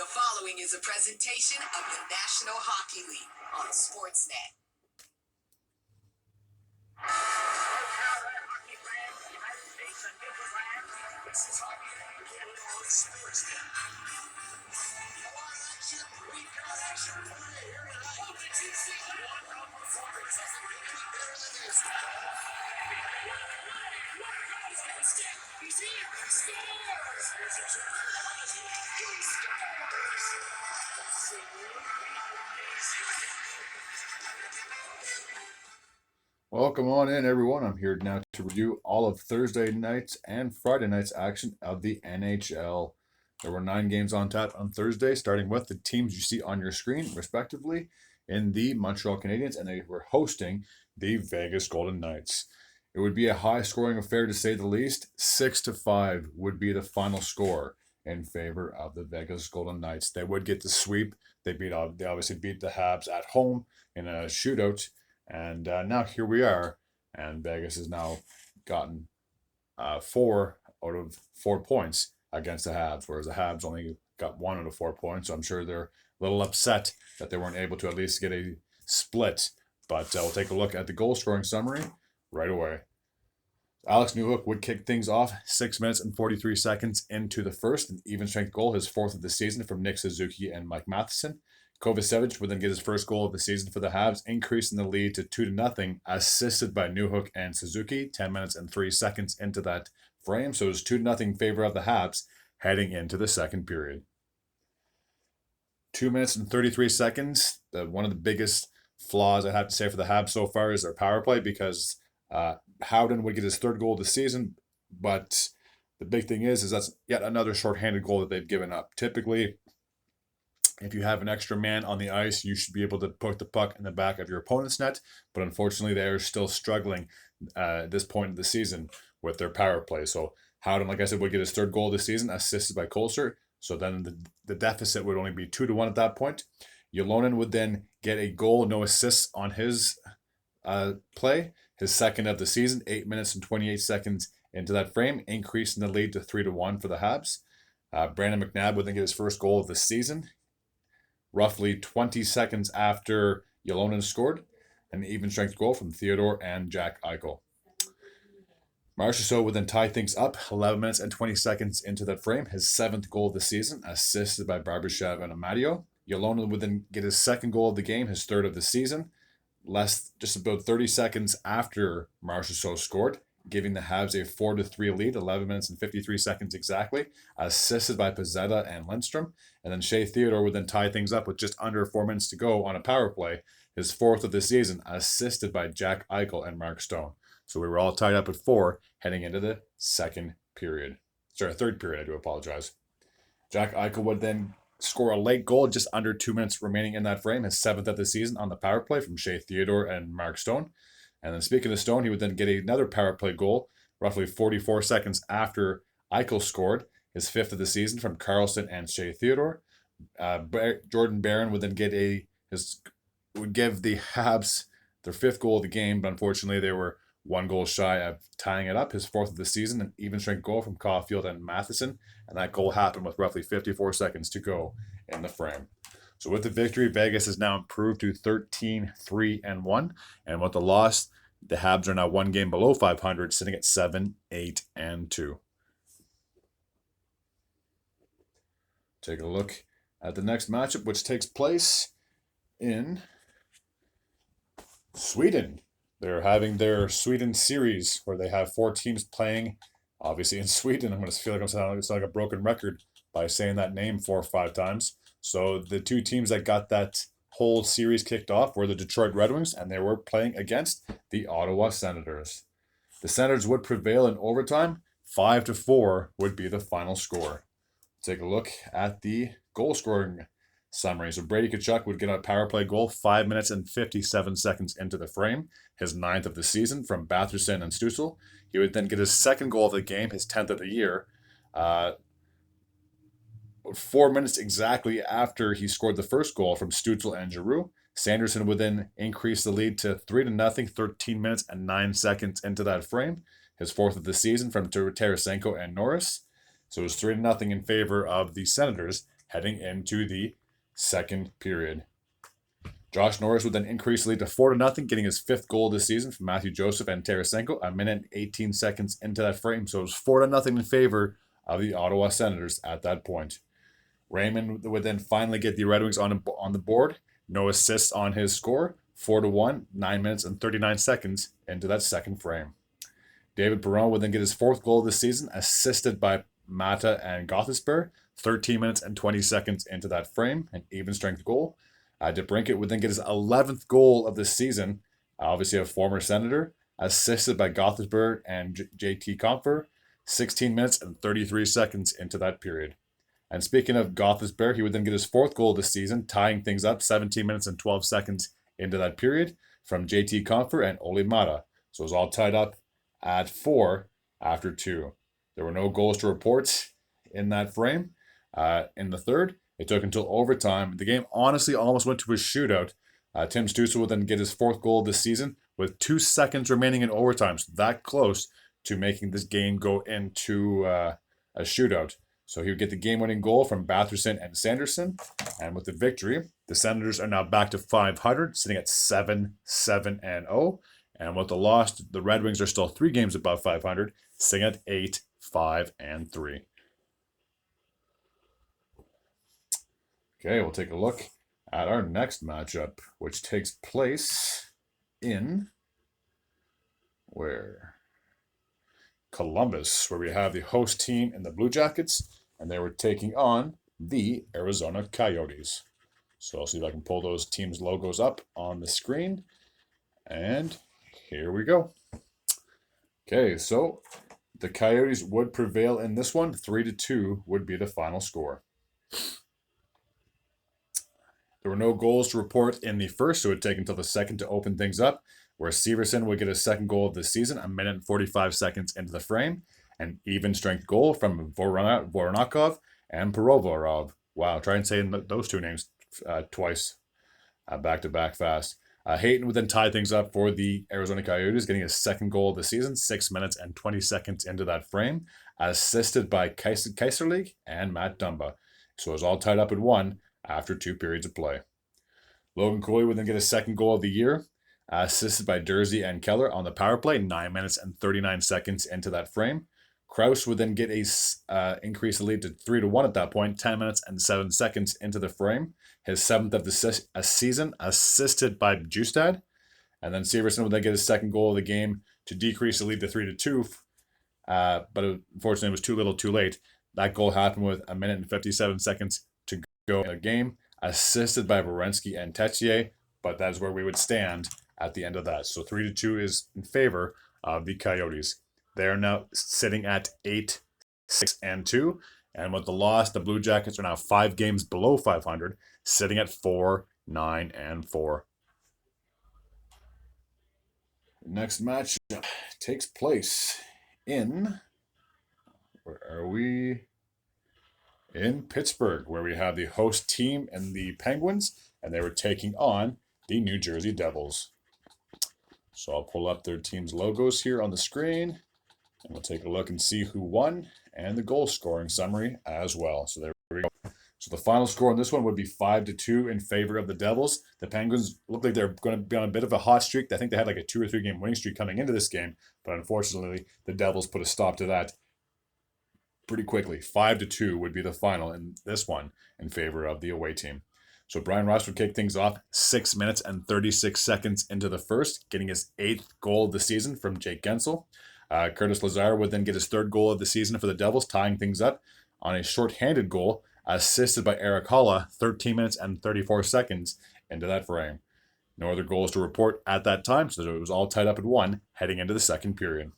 The following is a presentation of the National Hockey League on Sportsnet. Hockey fans, United States and different lands. This is Hockey League on Sportsnet. Action, we've got action for you here tonight. Oh, did you see that? One performance is really better than this. He's here. He scores. Here's a shot. He scores. Welcome on in, everyone. I'm here now to review all of Thursday night's and Friday night's action of the NHL. There were 9 games on tap on Thursday, starting with the teams you see on your screen, respectively, in the Montreal Canadiens, and they were hosting the Vegas Golden Knights. It would be a high-scoring affair, to say the least. 6-5 would be the final score in favor of the Vegas Golden Knights. They would get the sweep. They obviously beat the Habs at home in a shootout. And now here we are, and Vegas has now gotten 4 out of 4 points against the Habs, whereas the Habs only got 1 out of 4 points. So I'm sure they're a little upset that they weren't able to at least get a split. But we'll take a look at the goal scoring summary right away. Alex Newhook would kick things off 6 minutes and 43 seconds into the first, an even strength goal, his 4th of the season from Nick Suzuki and Mike Matheson. Kovacevic would then get his first goal of the season for the Habs, increasing the lead to 2-0, assisted by Newhook and Suzuki, 10 minutes and 3 seconds into that frame. So it was 2-0 in favor of the Habs heading into the second period. 2 minutes and 33 seconds. One of the biggest flaws I have to say for the Habs so far is their power play, because Howden would get his 3rd goal of the season, but the big thing is that's yet another shorthanded goal that they've given up. Typically, if you have an extra man on the ice, you should be able to put the puck in the back of your opponent's net. But unfortunately, they are still struggling at this point of the season with their power play. So Howden, like I said, would get his 3rd goal of the season, assisted by Kolser. So then the deficit would only be 2-1 at that point. Yolonen would then get a goal, no assists on his play, his 2nd of the season, 8 minutes and 28 seconds into that frame, increasing the lead to 3-1 for the Habs. Brandon McNabb would then get his first goal of the season, roughly 20 seconds after Yolonen scored, an even strength goal from Theodore and Jack Eichel. Marchessault would then tie things up 11 minutes and 20 seconds into that frame, his 7th goal of the season, assisted by Barbashev and Amadio. Yolonen would then get his 2nd goal of the game, his 3rd of the season, just about 30 seconds after Marchessault scored, giving the Habs a 4-3 lead, 11 minutes and 53 seconds exactly, assisted by Pezzetta and Lindstrom. And then Shea Theodore would then tie things up with just under 4 minutes to go on a power play, his 4th of the season, assisted by Jack Eichel and Mark Stone. So we were all tied up at 4 heading into the third period, I do apologize. Jack Eichel would then score a late goal, just under 2 minutes remaining in that frame, his 7th of the season on the power play from Shea Theodore and Mark Stone. And then speaking of Stone, he would then get another power play goal, roughly 44 seconds after Eichel scored, his 5th of the season from Carlson and Shea Theodore. Jordan Barron would then would give the Habs their 5th goal of the game, but unfortunately they were 1 goal shy of tying it up, his 4th of the season, an even strength goal from Caulfield and Matheson, and that goal happened with roughly 54 seconds to go in the frame. So with the victory, Vegas has now improved to 13-3-1, and with the loss, the Habs are now 1 game below 500, sitting at 7-8-2. Take a look at the next matchup, which takes place in Sweden. They're having their Sweden series where they have 4 teams playing, obviously in Sweden. I'm going to feel like I'm sounding like a broken record by saying that name 4 or 5 times. So the 2 teams that got that whole series kicked off were the Detroit Red Wings, and they were playing against the Ottawa Senators. The Senators would prevail in overtime. 5-4 would be the final score. Take a look at the goal scoring summary. So Brady Tkachuk would get a power play goal 5 minutes and 57 seconds into the frame, his 9th of the season from Batherson and Stützle. He would then get his 2nd goal of the game, his 10th of the year, 4 minutes exactly after he scored the first goal from Stützle and Giroux. Sanderson would then increase the lead to 3-0, 13 minutes and 9 seconds into that frame, his 4th of the season from Tarasenko and Norris. So it was 3-0 in favor of the Senators heading into the second period. Josh Norris would then increase the lead to 4-0, getting his 5th goal of the season from Matthew Joseph and Tarasenko a minute and 18 seconds into that frame. So it was 4-0 in favor of the Ottawa Senators at that point. Raymond would then finally get the Red Wings on the board. No assists on his score. 4-1, 9 minutes and 39 seconds into that second frame. David Perron would then get his 4th goal of the season, assisted by Mata and Gostisbehere. 13 minutes and 20 seconds into that frame, an even strength goal. DeBrincat would then get his 11th goal of the season, obviously a former Senator, assisted by Gostisbehere and JT Compher. 16 minutes and 33 seconds into that period. And speaking of Gostisbehere, he would then get his 4th goal of the season, tying things up 17 minutes and 12 seconds into that period from JT Compher and Olli Mata. So it was all tied up at 4 after 2. There were no goals to report in that frame. In the third, it took until overtime. The game honestly almost went to a shootout. Tim Stützle would then get his 4th goal of the season with 2 seconds remaining in overtime. So that close to making this game go into a shootout. So he would get the game-winning goal from Batherson and Sanderson. And with the victory, the Senators are now back to 500, sitting at 7-7-0. And with the loss, the Red Wings are still 3 games above 500, sitting at 8-5-3. Okay, we'll take a look at our next matchup, which takes place in Columbus, where we have the host team in the Blue Jackets, and they were taking on the Arizona Coyotes. So I'll see if I can pull those teams' logos up on the screen, and here we go. Okay, so the Coyotes would prevail in this one. 3-2 would be the final score. There were no goals to report in the first, so it would take until the second to open things up, where Severson would get his 2nd goal of the season, a minute and 45 seconds into the frame. An even strength goal from Voronakov and Provorov. Wow, try and say those 2 names twice, back to back fast. Hayton would then tie things up for the Arizona Coyotes, getting his 2nd goal of the season, 6 minutes and 20 seconds into that frame, assisted by Kaiserleague and Matt Dumba. So it was all tied up at 1 after 2 periods of play. Logan Cooley would then get his 2nd goal of the year, assisted by Jersey and Keller on the power play, 9 minutes and 39 seconds into that frame. Kraus would then get a increase the lead to 3-1 at that point, 10 minutes and 7 seconds into the frame. His 7th of the season, assisted by Justad. And then Severson would then get his 2nd goal of the game to decrease the lead to 3-2. But unfortunately, it was too little too late. That goal happened with a minute and 57 seconds to go in the game, assisted by Werenski and Tessier. But that is where we would stand at the end of that. So 3-2 is in favor of the Coyotes. They are now sitting at 8-6-2. And with the loss, the Blue Jackets are now 5 games below 500, sitting at 4-9-4. Next match takes place in, where are we? In Pittsburgh, where we have the host team and the Penguins, and they were taking on the New Jersey Devils. So I'll pull up their team's logos here on the screen, and we'll take a look and see who won, and the goal scoring summary as well. So there we go. So the final score on this one would be 5-2 in favor of the Devils. The Penguins look like they're going to be on a bit of a hot streak. I think they had like a 2 or 3 game winning streak coming into this game, but unfortunately, the Devils put a stop to that pretty quickly. 5-2 would be the final in this one in favor of the away team. So Brian Ross would kick things off 6 minutes and 36 seconds into the first, getting his 8th goal of the season from Jake Gensel. Curtis Lazar would then get his 3rd goal of the season for the Devils, tying things up on a shorthanded goal, assisted by Eric Holla, 13 minutes and 34 seconds into that frame. No other goals to report at that time, so it was all tied up at 1 heading into the second period.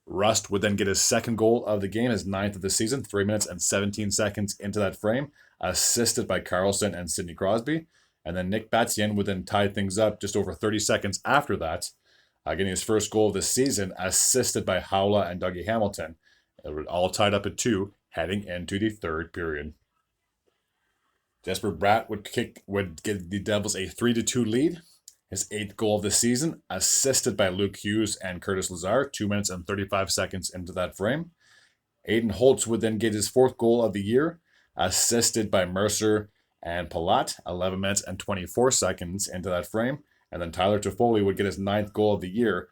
Rust would then get his 2nd goal of the game, his 9th of the season, 3 minutes and 17 seconds into that frame, assisted by Carlson and Sidney Crosby. And then Nick Batien would then tie things up just over 30 seconds after that, getting his 1st goal of the season, assisted by Howla and Dougie Hamilton. It was all tied up at 2, heading into the 3rd period. Jesper Bratt would give the Devils a 3-2 lead. His 8th goal of the season, assisted by Luke Hughes and Curtis Lazar, 2 minutes and 35 seconds into that frame. Aiden Holtz would then get his 4th goal of the year, assisted by Mercer and Palat, 11 minutes and 24 seconds into that frame. And then Tyler Toffoli would get his 9th goal of the year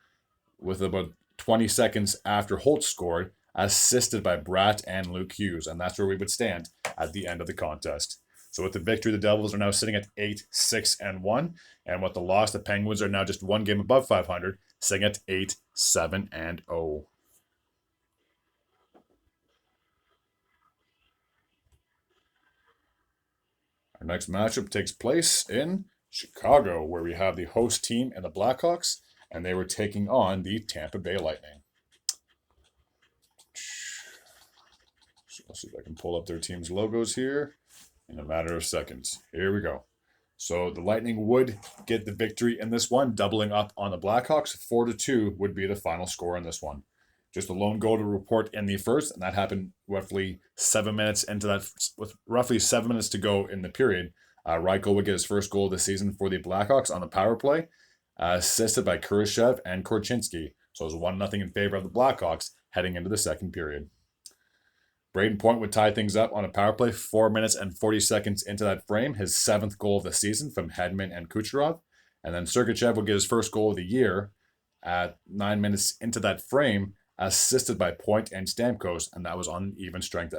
with about 20 seconds after Holt scored, assisted by Bratt and Luke Hughes. And that's where we would stand at the end of the contest. So with the victory, the Devils are now sitting at 8-6-1. And with the loss, the Penguins are now just one game above 500, sitting at 8-7-0. Our next matchup takes place in Chicago, where we have the host team and the Blackhawks, and they were taking on the Tampa Bay Lightning. So let's see if I can pull up their team's logos here in a matter of seconds. Here we go. So the Lightning would get the victory in this one, doubling up on the Blackhawks. 4-2 would be the final score in this one. Just a lone goal to report in the first, and that happened roughly 7 minutes into that, with roughly 7 minutes to go in the period. Reichel would get his first goal of the season for the Blackhawks on the power play, assisted by Kurashev and Korchinski. So it was 1-0 in favor of the Blackhawks heading into the second period. Braden Point would tie things up on a power play 4 minutes and 40 seconds into that frame, his 7th goal of the season from Hedman and Kucherov. And then Sergachev would get his first goal of the year at 9 minutes into that frame, assisted by Point and Stamkos, and that was on even strength.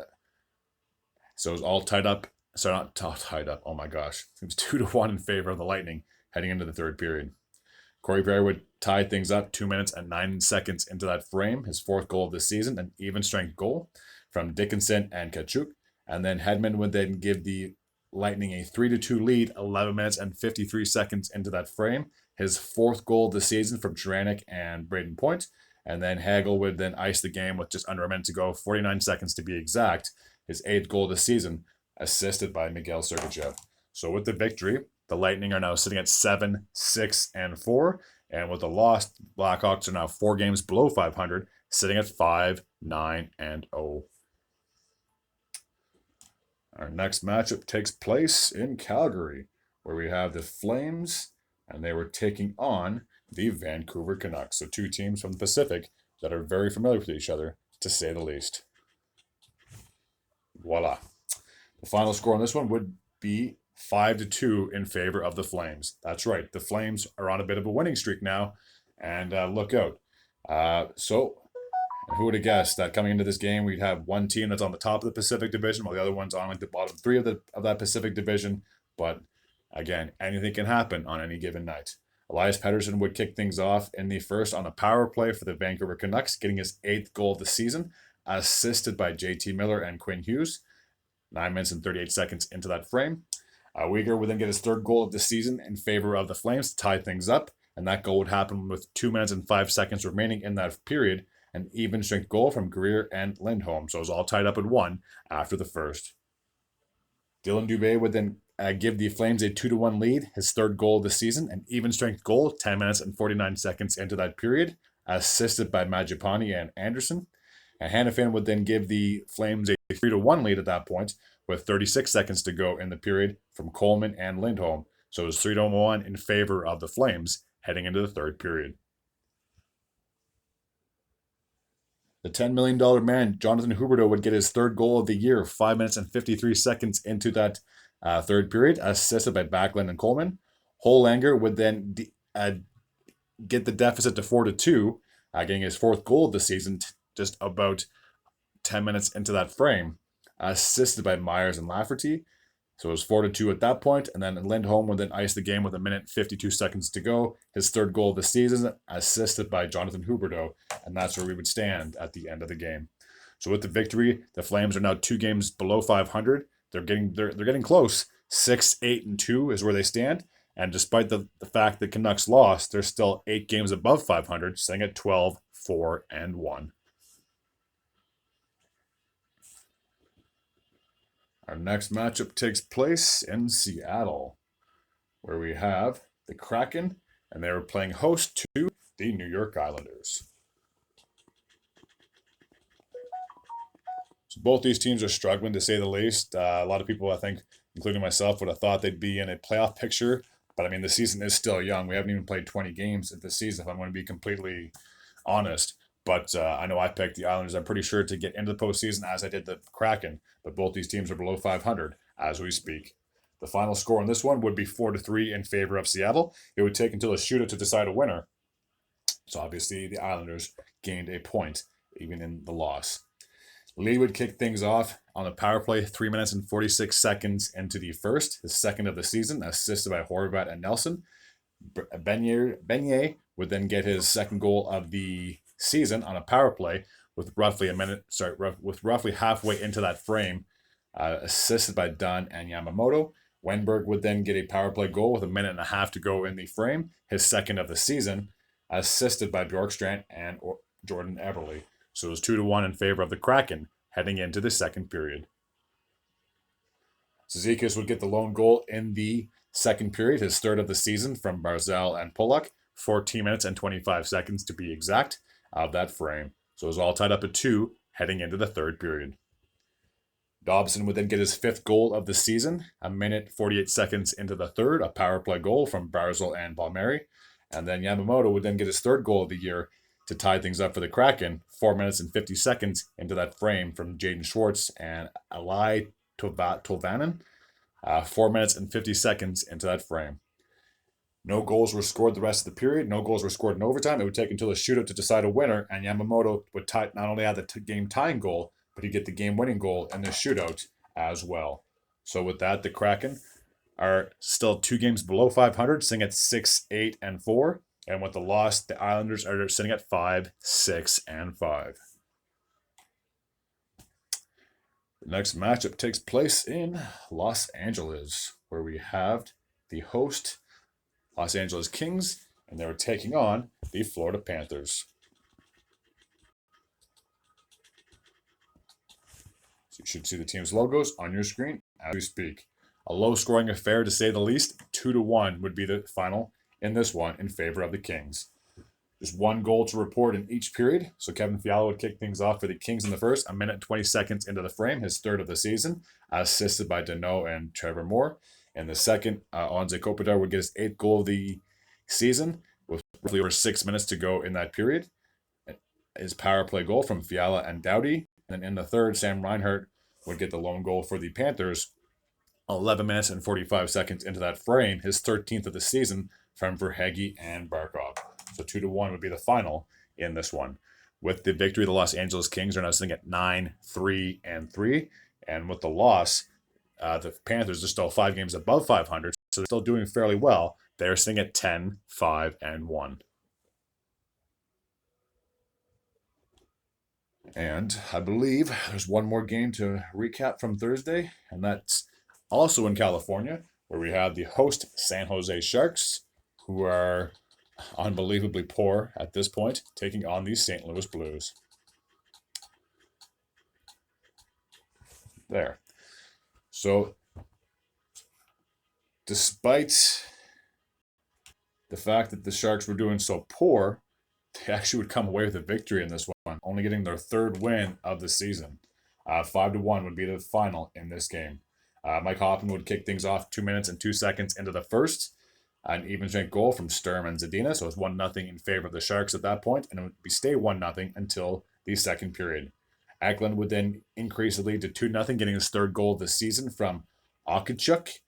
So it was all tied up. So not tied up. Oh my gosh. It was 2-1 in favor of the Lightning heading into the third period. Corey Perry would tie things up 2 minutes and 9 seconds into that frame, his 4th goal of the season, an even strength goal from Dickinson and Kachuk. And then Hedman would then give the Lightning a 3-2 lead 11 minutes and 53 seconds into that frame, his 4th goal of the season from Juranic and Braden Point. And then Hagel would then ice the game with just under a minute to go, 49 seconds to be exact, his 8th goal of the season, assisted by Miguel Sergachev. So with the victory, the Lightning are now sitting at 7-6-4. And with the loss, Blackhawks are now 4 games below 500, sitting at 5-9-0. Our next matchup takes place in Calgary, where we have the Flames, and they were taking on the Vancouver Canucks. So 2 teams from the Pacific that are very familiar with each other, to say the least. Voila. The final score on this one would be 5-2 in favor of the Flames. That's right. The Flames are on a bit of a winning streak now, and look out. And who would have guessed that coming into this game, we'd have one team that's on the top of the Pacific Division, while the other one's on like the bottom 3 of that Pacific Division. But again, anything can happen on any given night. Elias Pettersson would kick things off in the first on a power play for the Vancouver Canucks, getting his 8th goal of the season, assisted by JT Miller and Quinn Hughes. 9 minutes and 38 seconds into that frame. Uyghur would then get his 3rd goal of the season in favor of the Flames to tie things up, and that goal would happen with 2 minutes and 5 seconds remaining in that period, an even strength goal from Greer and Lindholm. So it was all tied up at 1 after the first. Dylan Dubé would then give the Flames a 2-1 lead, his 3rd goal of the season, an even strength goal, 10 minutes and 49 seconds into that period, assisted by Majapani and Anderson. And Hannafin would then give the Flames a 3-1 lead at that point, with 36 seconds to go in the period from Coleman and Lindholm. So it was 3-1 in favor of the Flames heading into the third period. The $10 million man, Jonathan Huberdeau, would get his 3rd goal of the year, 5 minutes and 53 seconds into that third period, assisted by Backlund and Coleman. Holanger would then get the deficit to 4-2, getting his 4th goal of the season just about 10 minutes into that frame, assisted by Myers and Lafferty. So it was 4-2 at that point, and then Lindholm would then ice the game with 1 minute and 52 seconds to go. His 3rd goal of the season, assisted by Jonathan Huberdeau, and that's where we would stand at the end of the game. So with the victory, the Flames are now 2 games below 500. They're getting close. 6-8-2 is where they stand, and despite the fact that Canucks lost, they're still 8 games above 500, staying at 12-4-1. Our next matchup takes place in Seattle, where we have the Kraken, and they were playing host to the New York Islanders. So both these teams are struggling, to say the least. A lot of people, I think, including myself, would have thought they'd be in a playoff picture. But, I mean, the season is still young. We haven't even played 20 games this season, if I'm going to be completely honest. But I know I picked the Islanders, I'm pretty sure, to get into the postseason as I did the Kraken. But both these teams are below 500 as we speak. The final score on this one would be 4-3 in favor of Seattle. It would take until a shootout to decide a winner. So obviously the Islanders gained a point even in the loss. Lee would kick things off on the power play 3 minutes and 46 seconds into the first, the second of the season, assisted by Horvat and Nelson. Beignet would then get his second goal of the season on a power play with roughly halfway into that frame, assisted by Dunn and Yamamoto. Wenberg would then get a power play goal with a minute and a half to go in the frame, his second of the season, assisted by Bjorkstrand and Jordan Eberle. So it was 2-1 in favor of the Kraken heading into the second period. Zizekas would get the lone goal in the second period, his third of the season from Barzal and Pollock, 14 minutes and 25 seconds to be exact of that frame. So it was all tied up at 2 heading into the third period. Dobson would then get his fifth goal of the season, a minute 48 seconds into the third, a power play goal from Barzal and Palmieri. And then Yamamoto would then get his third goal of the year to tie things up for the Kraken, 4 minutes and 50 seconds into that frame from Jaden Schwartz and Eli Tolvanen, 4 minutes and 50 seconds into that frame. No goals were scored the rest of the period. No goals were scored in overtime. It would take until a shootout to decide a winner, and Yamamoto would not only have the game-tying goal, but he'd get the game-winning goal in the shootout as well. So with that, the Kraken are still 2 games below 500, sitting at 6-8-4. And with the loss, the Islanders are sitting at 5-6-5. The next matchup takes place in Los Angeles, where we have the host Los Angeles Kings, and they're taking on the Florida Panthers. So you should see the team's logos on your screen as we speak. A low-scoring affair, to say the least. 2-1 would be the final in this one in favor of the Kings. Just one goal to report in each period. So Kevin Fiala would kick things off for the Kings in the first, a minute and 20 seconds into the frame, his third of the season, assisted by Deneau and Trevor Moore. In the second, Anze Kopitar would get his 8th goal of the season with roughly over 6 minutes to go in that period. His power play goal from Fiala and Doughty. And in the third, Sam Reinhart would get the lone goal for the Panthers 11 minutes and 45 seconds into that frame, his 13th of the season from Verhaeghe and Barkov. So 2-1 would be the final in this one. With the victory, the Los Angeles Kings are now sitting at 9-3-3. And with the loss, the Panthers are still 5 games above 500, so they're still doing fairly well. They're sitting at 10-5-1. And I believe there's one more game to recap from Thursday, and that's also in California, where we have the host San Jose Sharks, who are unbelievably poor at this point, taking on the St. Louis Blues. There. So, despite the fact that the Sharks were doing so poor, they actually would come away with a victory in this one, only getting their third win of the season. 5-1 would be the final in this game. Mike Hoffman would kick things off 2 minutes and 2 seconds into the first. An even strength goal from Sturm and Zadina, so it's 1-0 in favor of the Sharks at that point, and it would stay 1-0 until the second period. Eklund would then increase the lead to 2-0, getting his third goal of the season from Okachuk,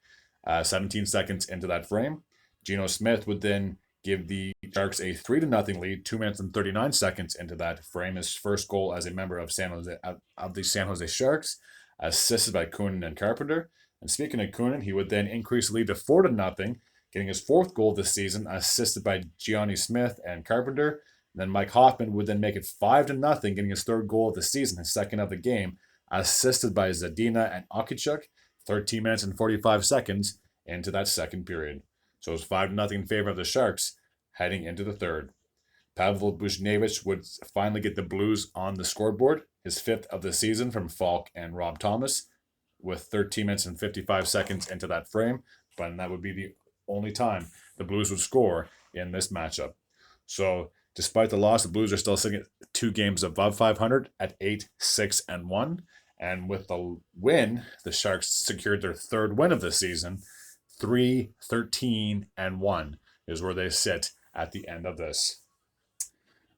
17 seconds into that frame. Geno Smith would then give the Sharks a 3-0 lead, 2 minutes and 39 seconds into that frame, his first goal as a member of the San Jose Sharks, assisted by Kunin and Carpenter. And speaking of Kunin, he would then increase the lead to 4-0, getting his 4th goal this season, assisted by Gianni Smith and Carpenter. And then Mike Hoffman would then make it 5-0, getting his 3rd goal of the season, his 2nd of the game, assisted by Zadina and Okachuk, 13 minutes and 45 seconds into that second period. So it was 5-0 in favor of the Sharks heading into the third. Pavel Buchnevich would finally get the Blues on the scoreboard, his 5th of the season from Falk and Rob Thomas, with 13 minutes and 55 seconds into that frame. But that would be the only time the Blues would score in this matchup. So despite the loss, the Blues are still sitting at 2 games above 500 at 8-6-1. And with the win, the Sharks secured their 3rd win of the season. 3-13-1 is where they sit at the end of this.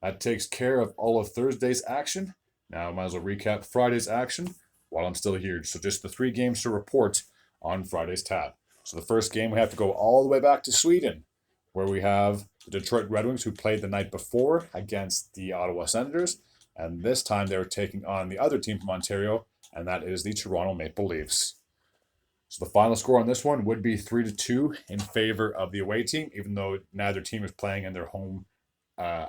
that takes care of all of Thursday's action. Now I might as well recap Friday's action while I'm still here. So just the 3 games to report on Friday's tab. So the first game, we have to go all the way back to Sweden, where we have the Detroit Red Wings, who played the night before against the Ottawa Senators. And this time they were taking on the other team from Ontario, and that is the Toronto Maple Leafs. So the final score on this one would be 3-2 in favor of the away team, even though neither team is playing in their home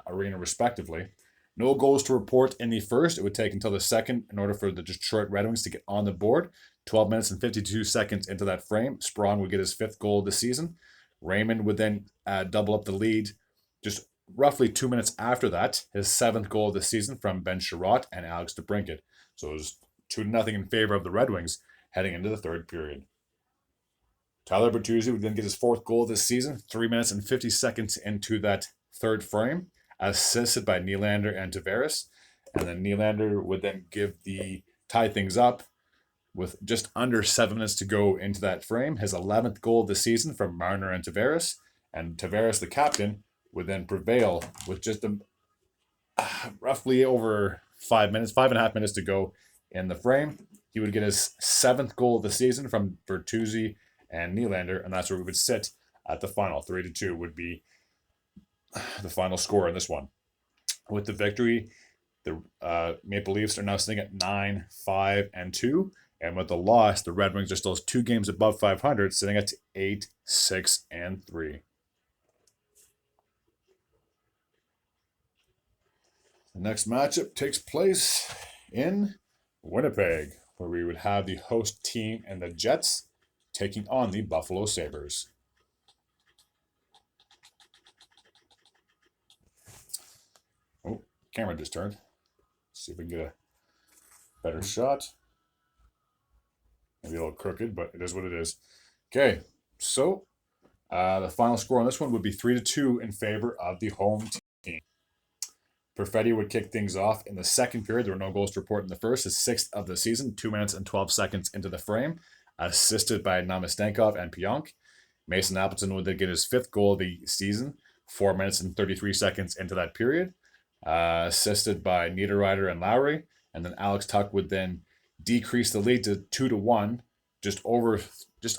arena respectively. No goals to report in the first. It would take until the second in order for the Detroit Red Wings to get on the board. 12 minutes and 52 seconds into that frame, Sprong would get his 5th goal of the season. Raymond would then double up the lead just roughly 2 minutes after that. His 7th goal of the season from Ben Sherratt and Alex DeBrincat. So it was 2-0 in favor of the Red Wings heading into the third period. Tyler Bertuzzi would then get his 4th goal of this season, 3 minutes and 50 seconds into that third frame, assisted by Nylander and Tavares. And then Nylander would then tie things up with just under 7 minutes to go into that frame. His 11th goal of the season from Marner and Tavares. And Tavares, the captain, would then prevail with just roughly over 5.5 minutes to go in the frame. He would get his 7th goal of the season from Bertuzzi and Nylander, and that's where we would sit at the final. 3-2 would be the final score in this one. With the victory, the Maple Leafs are now sitting at 9-5-2, and with the loss, the Red Wings are still 2 games above 500, sitting at 8-6-3. The next matchup takes place in Winnipeg, where we would have the host team and the Jets taking on the Buffalo Sabres. Oh, camera just turned. Let's see if we can get a better shot. Maybe a little crooked, but it is what it is. Okay, so the final score on this one would be 3-2 in favor of the home team. Perfetti would kick things off in the second period. There were no goals to report in the first. His 6th of the season, 2 minutes and 12 seconds into the frame, assisted by Namastenkov and Pionk. Mason Appleton would then get his 5th goal of the season, 4 minutes and 33 seconds into that period, assisted by Niederreiter and Lowry. And then Alex Tuck would then decrease the lead to 2-1, just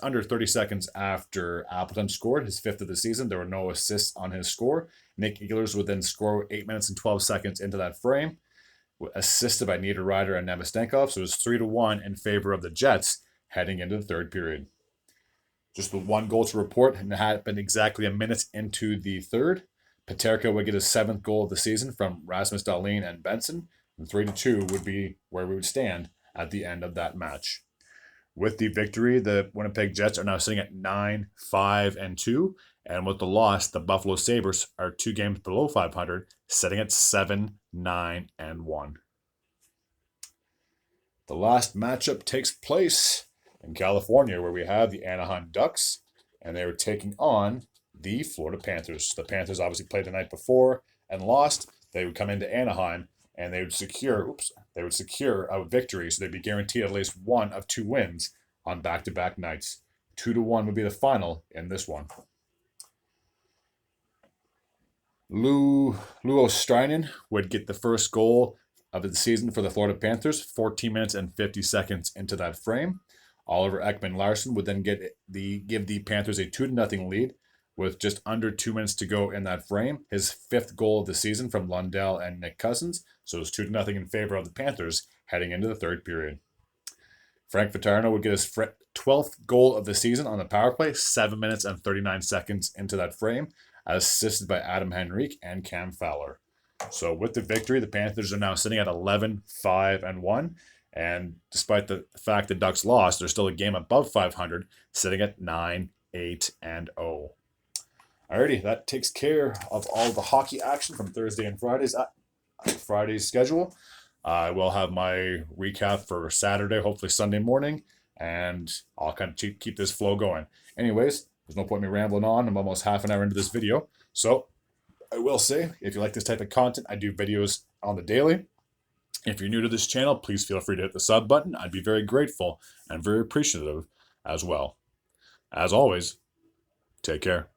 under 30 seconds after Appleton scored his 5th of the season. There were no assists on his score. Nick Ehlers would then score 8 minutes and 12 seconds into that frame, assisted by Niederreiter and Namastenkov. So it was 3-1 in favor of the Jets heading into the third period. Just the 1 goal to report, and it happened exactly a minute into the third. Peterka would get his 7th goal of the season from Rasmus Dahlin and Benson, and 3-2 would be where we would stand at the end of that match. With the victory, the Winnipeg Jets are now sitting at 9-5-2, and with the loss, the Buffalo Sabres are 2 games below 500, sitting at 7-9-1. The last matchup takes place in California, where we have the Anaheim Ducks, and they were taking on the Florida Panthers. The Panthers obviously played the night before and lost. They would come into Anaheim and they would secure a victory, so they'd be guaranteed at least 1 of 2 wins on back-to-back nights. 2-1 would be the final in this one. Lou Ostrainen would get the 1st goal of the season for the Florida Panthers, 14 minutes and 50 seconds into that frame. Oliver Ekman-Larsson would then give the Panthers a 2-0 lead with just under 2 minutes to go in that frame. His 5th goal of the season from Lundell and Nick Cousins. So it was 2-0 in favor of the Panthers heading into the third period. Frank Vatrano would get his 12th goal of the season on the power play, 7 minutes and 39 seconds into that frame, assisted by Adam Henrique and Cam Fowler. So with the victory, the Panthers are now sitting at 11-5-1. And despite the fact the Ducks lost, they're still a game above 500, sitting at 9-8-0. Alrighty, that takes care of all the hockey action from Thursday and Friday's schedule. I will have my recap for Saturday, hopefully Sunday morning, and I'll kind of keep this flow going. Anyways, there's no point in me rambling on. I'm almost half an hour into this video. So I will say, if you like this type of content, I do videos on the daily. If you're new to this channel, please feel free to hit the sub button. I'd be very grateful and very appreciative as well. As always, take care.